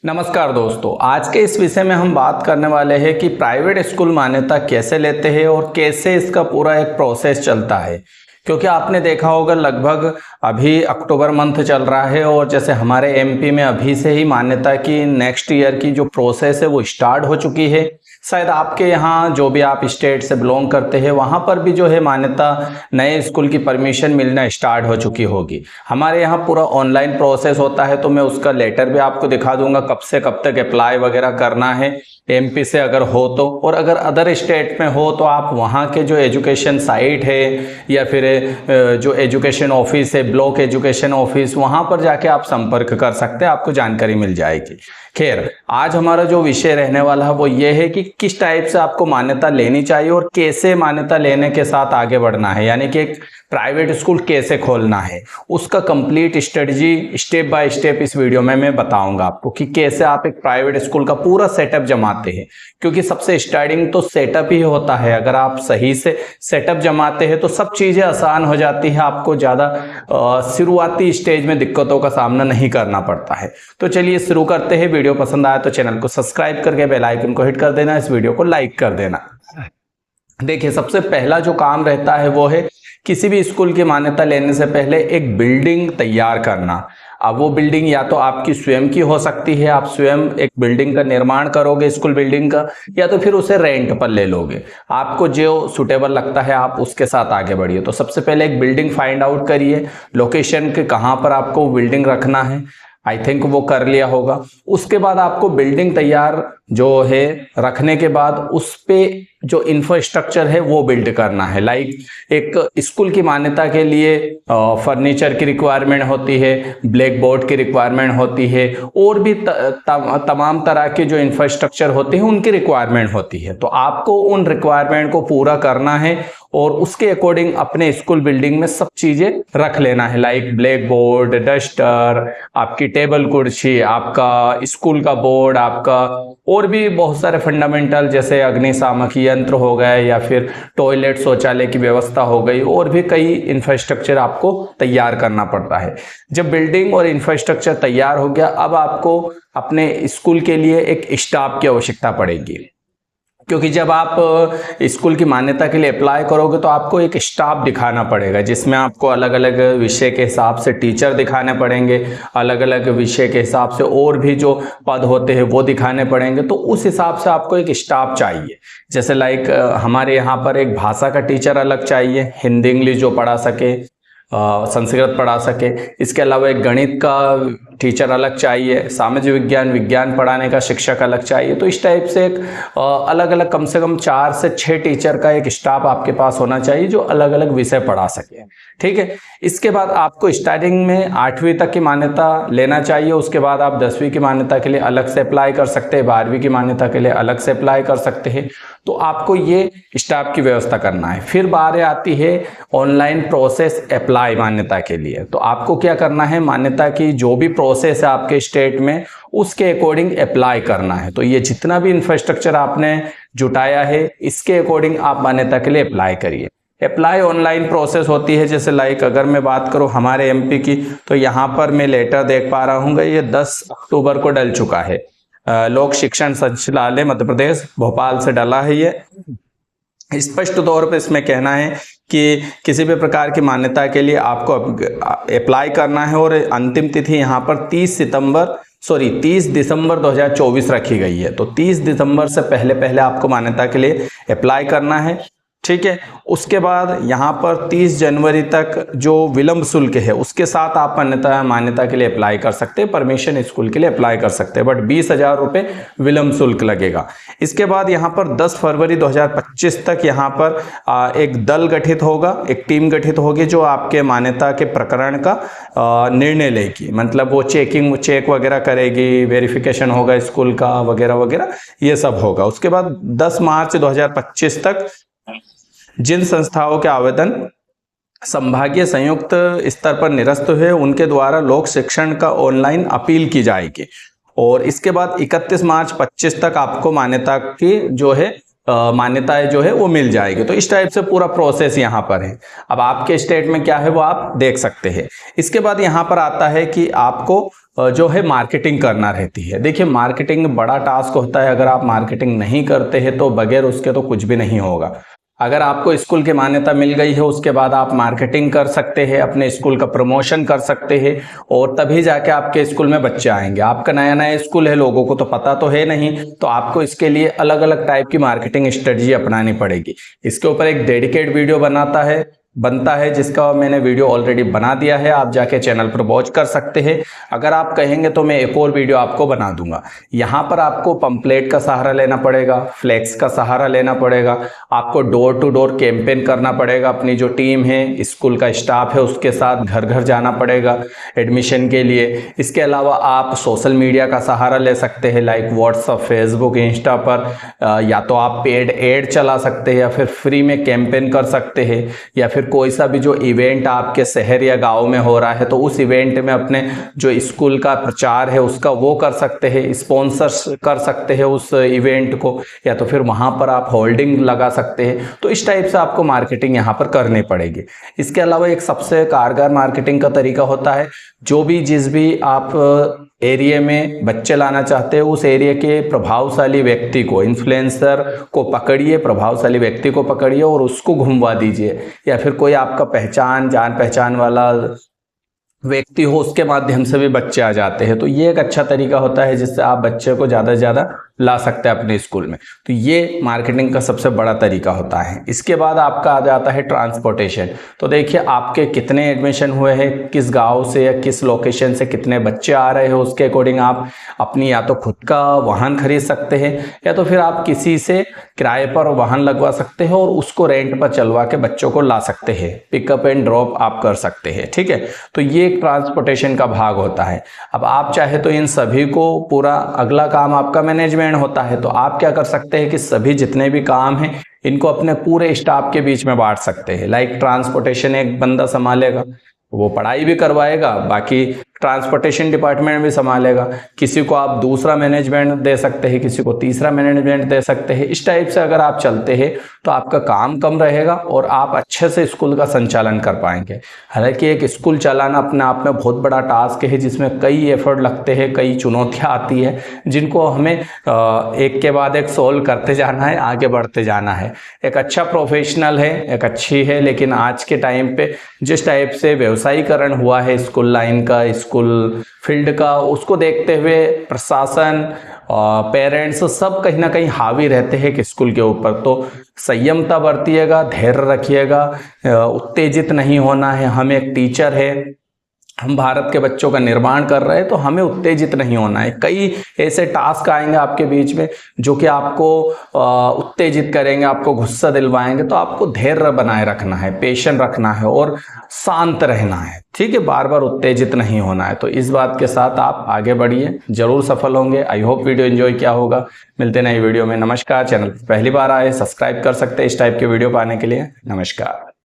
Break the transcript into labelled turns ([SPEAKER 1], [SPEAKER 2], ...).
[SPEAKER 1] नमस्कार दोस्तों, आज के इस विषय में हम बात करने वाले हैं कि प्राइवेट स्कूल मान्यता कैसे लेते हैं और कैसे इसका पूरा एक प्रोसेस चलता है। क्योंकि आपने देखा होगा लगभग अभी अक्टूबर मंथ चल रहा है और जैसे हमारे एमपी में अभी से ही मान्यता की नेक्स्ट ईयर की जो प्रोसेस है वो स्टार्ट हो चुकी है। शायद आपके यहाँ जो भी आप स्टेट से बिलोंग करते हैं वहाँ पर भी जो है मान्यता नए स्कूल की परमिशन मिलना स्टार्ट हो चुकी होगी। हमारे यहाँ पूरा ऑनलाइन प्रोसेस होता है, तो मैं उसका लेटर भी आपको दिखा दूंगा कब से कब तक अप्लाई वगैरह करना है एमपी से अगर हो तो। और अगर अदर स्टेट में हो तो आप वहाँ के जो एजुकेशन साइट है या फिर जो एजुकेशन ऑफिस है, ब्लॉक एजुकेशन ऑफिस, वहाँ पर जाके आप संपर्क कर सकते हैं, आपको जानकारी मिल जाएगी। खैर, आज हमारा जो विषय रहने वाला है वो ये है कि किस टाइप से आपको मान्यता लेनी चाहिए और कैसे मान्यता लेने के साथ आगे बढ़ना है, यानी कि एक प्राइवेट स्कूल कैसे खोलना है, उसका complete strategy step by step इस वीडियो में मैं बताऊंगा आपको कि कैसे आप एक प्राइवेट स्कूल का पूरा सेटअप जमाते हैं। क्योंकि सबसे स्टार्टिंग तो सेटअप ही होता है। अगर आप सही से सेटअप जमाते हैं तो सब चीज़ें आसान हो जाती है, आपको ज़्यादा शुरुआती स्टेज में दिक्कतों का सामना नहीं करना पड़ता है। तो चलिए शुरू करते हैं। वीडियो पसंद आया तो चैनल को सब्सक्राइब करके बेल आइकन को हिट कर देना, इस वीडियो को लाइक कर देना। देखिए, सबसे पहला जो काम रहता है वो है किसी भी स्कूल की मान्यता लेने से पहले एक बिल्डिंग तैयार करना। अब वो बिल्डिंग या तो आपकी स्वयं की हो सकती है, आप स्वयं एक बिल्डिंग का निर्माण करोगे स्कूल बिल्डिंग का, या तो फिर उसे रेंट पर ले लोगे। आपको जो सुटेबल लगता है आप उसके साथ आगे बढ़िए। तो सबसे पहले एक बिल्डिंग फाइंड आउट करिए, लोकेशन के कहाँ पर आपको बिल्डिंग रखना है, आई थिंक वो कर लिया होगा। उसके बाद आपको बिल्डिंग तैयार जो है रखने के बाद उस पे जो इंफ्रास्ट्रक्चर है वो बिल्ड करना है। लाइक एक स्कूल की मान्यता के लिए फर्नीचर की रिक्वायरमेंट होती है, ब्लैक बोर्ड की रिक्वायरमेंट होती है, और भी तमाम तरह के जो इंफ्रास्ट्रक्चर होते हैं उनकी रिक्वायरमेंट होती है। तो आपको उन रिक्वायरमेंट को पूरा करना है और उसके अकॉर्डिंग अपने स्कूल बिल्डिंग में सब चीजें रख लेना है। लाइक ब्लैक बोर्ड, डस्टर, आपकी टेबल कुर्सी, आपका स्कूल का बोर्ड, आपका और भी बहुत सारे फंडामेंटल जैसे अग्निशामक यंत्र हो गए या फिर टॉयलेट शौचालय की व्यवस्था हो गई, और भी कई इंफ्रास्ट्रक्चर आपको तैयार करना पड़ता है। जब बिल्डिंग और इंफ्रास्ट्रक्चर तैयार हो गया, अब आपको अपने स्कूल के लिए एक स्टाफ की आवश्यकता पड़ेगी। क्योंकि जब आप स्कूल की मान्यता के लिए अप्लाई करोगे तो आपको एक स्टाफ दिखाना पड़ेगा, जिसमें आपको अलग अलग विषय के हिसाब से टीचर दिखाने पड़ेंगे, अलग अलग विषय के हिसाब से और भी जो पद होते हैं वो दिखाने पड़ेंगे। तो उस हिसाब से आपको एक स्टाफ चाहिए। जैसे लाइक हमारे यहाँ पर एक भाषा का टीचर अलग चाहिए, हिंदी इंग्लिश जो पढ़ा सके, संस्कृत पढ़ा सके। इसके अलावा एक गणित का टीचर अलग चाहिए, सामाजिक विज्ञान पढ़ाने का शिक्षक अलग चाहिए। तो इस टाइप से एक अलग अलग कम से कम 4 से 6 टीचर का एक स्टाफ आपके पास होना चाहिए जो अलग अलग विषय पढ़ा सके। ठीक है। इसके बाद आपको स्टार्टिंग में 8वीं तक की मान्यता लेना चाहिए। उसके बाद आप 10वीं की मान्यता के लिए अलग से अप्लाई कर सकते हैं, 12वीं की मान्यता के लिए अलग से अप्लाई कर सकते हैं। तो आपको ये स्टाफ की व्यवस्था करना है। फिर बारी आती है ऑनलाइन प्रोसेस अप्लाई मान्यता के लिए। तो आपको क्या करना है, मान्यता की जो भी प्रोसेस है आपके स्टेट में उसके अकॉर्डिंग अप्लाई करना है। तो ये जितना भी इंफ्रास्ट्रक्चर आपने जुटाया है इसके अकॉर्डिंग आप मान्यता के लिए अप्लाई करिए। अप्लाई ऑनलाइन प्रोसेस होती है। जैसे लाइक अगर मैं बात करूं हमारे एमपी की, तो यहाँ पर मैं लेटर देख पा रहा हूँ, ये 10 अक्टूबर को डल चुका है। लोक शिक्षण संचालय मध्य प्रदेश भोपाल से डला है। ये स्पष्ट तौर पर इसमें कहना है कि किसी भी प्रकार की मान्यता के लिए आपको अप्लाई करना है और अंतिम तिथि यहाँ पर 30 दिसंबर 2024 रखी गई है। तो 30 दिसंबर से पहले आपको मान्यता के लिए अप्लाई करना है। ठीक है। उसके बाद यहाँ पर 30 जनवरी तक जो विलंब शुल्क है उसके साथ आप मान्यता के लिए अप्लाई कर सकते हैं, परमिशन स्कूल के लिए अप्लाई कर सकते हैं, बट 20,000 रुपये विलंब शुल्क लगेगा। इसके बाद यहाँ पर 10 फरवरी 2025 तक यहाँ पर एक दल गठित होगा, एक टीम गठित होगी जो आपके मान्यता के प्रकरण का निर्णय लेगी। मतलब वो चेक वगैरह करेगी, वेरिफिकेशन होगा स्कूल का वगैरह वगैरह, ये सब होगा। उसके बाद 10 मार्च 2025 तक जिन संस्थाओं के आवेदन संभागीय संयुक्त स्तर पर निरस्त हुए उनके द्वारा लोक शिक्षण का ऑनलाइन अपील की जाएगी। और इसके बाद 31 मार्च 25 तक आपको मान्यता की जो है मान्यताएं जो है वो मिल जाएगी। तो इस टाइप से पूरा प्रोसेस यहाँ पर है। अब आपके स्टेट में क्या है वो आप देख सकते हैं। इसके बाद यहाँ पर आता है कि आपको जो है मार्केटिंग करना रहती है। देखिए मार्केटिंग बड़ा टास्क होता है, अगर आप मार्केटिंग नहीं करते हैं तो बगैर उसके तो कुछ भी नहीं होगा। अगर आपको स्कूल की मान्यता मिल गई है उसके बाद आप मार्केटिंग कर सकते हैं, अपने स्कूल का प्रमोशन कर सकते हैं और तभी जाके आपके स्कूल में बच्चे आएंगे। आपका नया नया स्कूल है, लोगों को तो पता तो है नहीं, तो आपको इसके लिए अलग अलग टाइप की मार्केटिंग स्ट्रेटजी अपनानी पड़ेगी। इसके ऊपर एक डेडिकेट वीडियो बनता है जिसका मैंने वीडियो ऑलरेडी बना दिया है, आप जाके चैनल पर वॉच कर सकते हैं। अगर आप कहेंगे तो मैं एक और वीडियो आपको बना दूंगा। यहाँ पर आपको पंपलेट का सहारा लेना पड़ेगा, फ्लैक्स का सहारा लेना पड़ेगा, आपको डोर टू डोर कैंपेन करना पड़ेगा। अपनी जो टीम है, स्कूल का स्टाफ है, उसके साथ घर घर जाना पड़ेगा एडमिशन के लिए। इसके अलावा आप सोशल मीडिया का सहारा ले सकते हैं, लाइक व्हाट्सअप, फेसबुक, इंस्टा पर या तो आप पेड एड चला सकते हैं या फिर फ्री में कैंपेन कर सकते हैं, या फिर कोई सा भी जो इवेंट आपके शहर या गांव में हो रहा है तो उस इवेंट में अपने जो स्कूल का प्रचार है उसका वो कर सकते हैं, स्पॉन्सर्स कर सकते हैं उस इवेंट को, या तो फिर वहां पर आप होल्डिंग लगा सकते हैं। तो इस टाइप से आपको मार्केटिंग यहाँ पर करनी पड़ेगी। इसके अलावा एक सबसे कारगर मार्केटिंग का तरीका होता है, जिस भी आप एरिया में बच्चे लाना चाहते हैं उस एरिया के प्रभावशाली व्यक्ति को, इन्फ्लुएंसर को पकड़िए, प्रभावशाली व्यक्ति को पकड़िए और उसको घुमवा दीजिए, या फिर कोई आपका जान पहचान वाला व्यक्ति हो, उसके माध्यम से भी बच्चे आ जाते हैं। तो ये एक अच्छा तरीका होता है जिससे आप बच्चे को ज़्यादा से ज़्यादा ला सकते हैं अपने स्कूल में। तो ये मार्केटिंग का सबसे बड़ा तरीका होता है। इसके बाद आपका आ जाता है ट्रांसपोर्टेशन। तो देखिए आपके कितने एडमिशन हुए हैं, किस गांव से या किस लोकेशन से कितने बच्चे आ रहे हो, उसके अकॉर्डिंग आप अपनी या तो खुद का वाहन खरीद सकते हैं या तो फिर आप किसी से किराए पर वाहन लगवा सकते हो और उसको रेंट पर चलवा के बच्चों को ला सकते हैं, पिकअप एंड ड्रॉप आप कर सकते हैं। ठीक है, तो ये एक ट्रांसपोर्टेशन का भाग होता है। अब आप चाहे तो इन सभी को पूरा अगला काम आपका मैनेजमेंट होता है, तो आप क्या कर सकते हैं कि सभी जितने भी काम हैं इनको अपने पूरे स्टाफ के बीच में बांट सकते हैं। लाइक ट्रांसपोर्टेशन एक बंदा संभालेगा, वो पढ़ाई भी करवाएगा, बाकी ट्रांसपोर्टेशन डिपार्टमेंट भी संभालेगा। किसी को आप दूसरा मैनेजमेंट दे सकते हैं, किसी को तीसरा मैनेजमेंट दे सकते हैं। इस टाइप से अगर आप चलते हैं तो आपका काम कम रहेगा और आप अच्छे से स्कूल का संचालन कर पाएंगे। हालांकि एक स्कूल चलाना अपने आप में बहुत बड़ा टास्क है जिसमें कई एफर्ट लगते हैं, कई चुनौतियाँ आती है जिनको हमें एक के बाद एक सोल्व करते जाना है, आगे बढ़ते जाना है। एक अच्छा प्रोफेशनल है, एक अच्छी है, लेकिन आज के टाइम पे जिस टाइप से व्यवसायीकरण हुआ है स्कूल लाइन का, स्कूल फील्ड का, उसको देखते हुए प्रशासन, पेरेंट्स सब कहीं ना कहीं हावी रहते हैं कि स्कूल के ऊपर। तो संयमता बरतिएगा, धैर्य रखिएगा, उत्तेजित नहीं होना है। हम एक टीचर है, हम भारत के बच्चों का निर्माण कर रहे हैं, तो हमें उत्तेजित नहीं होना है। कई ऐसे टास्क आएंगे आपके बीच में जो कि आपको उत्तेजित करेंगे, आपको गुस्सा दिलवाएंगे, तो आपको धैर्य बनाए रखना है, पेशेंस रखना है और शांत रहना है। ठीक है, बार बार उत्तेजित नहीं होना है। तो इस बात के साथ आप आगे बढ़िए, जरूर सफल होंगे। आई होप वीडियो एंजॉय किया होगा। मिलते नए वीडियो में। नमस्कार। चैनल पर पहली बार आए सब्सक्राइब कर सकते हैं इस टाइप के वीडियो पाने के लिए। नमस्कार।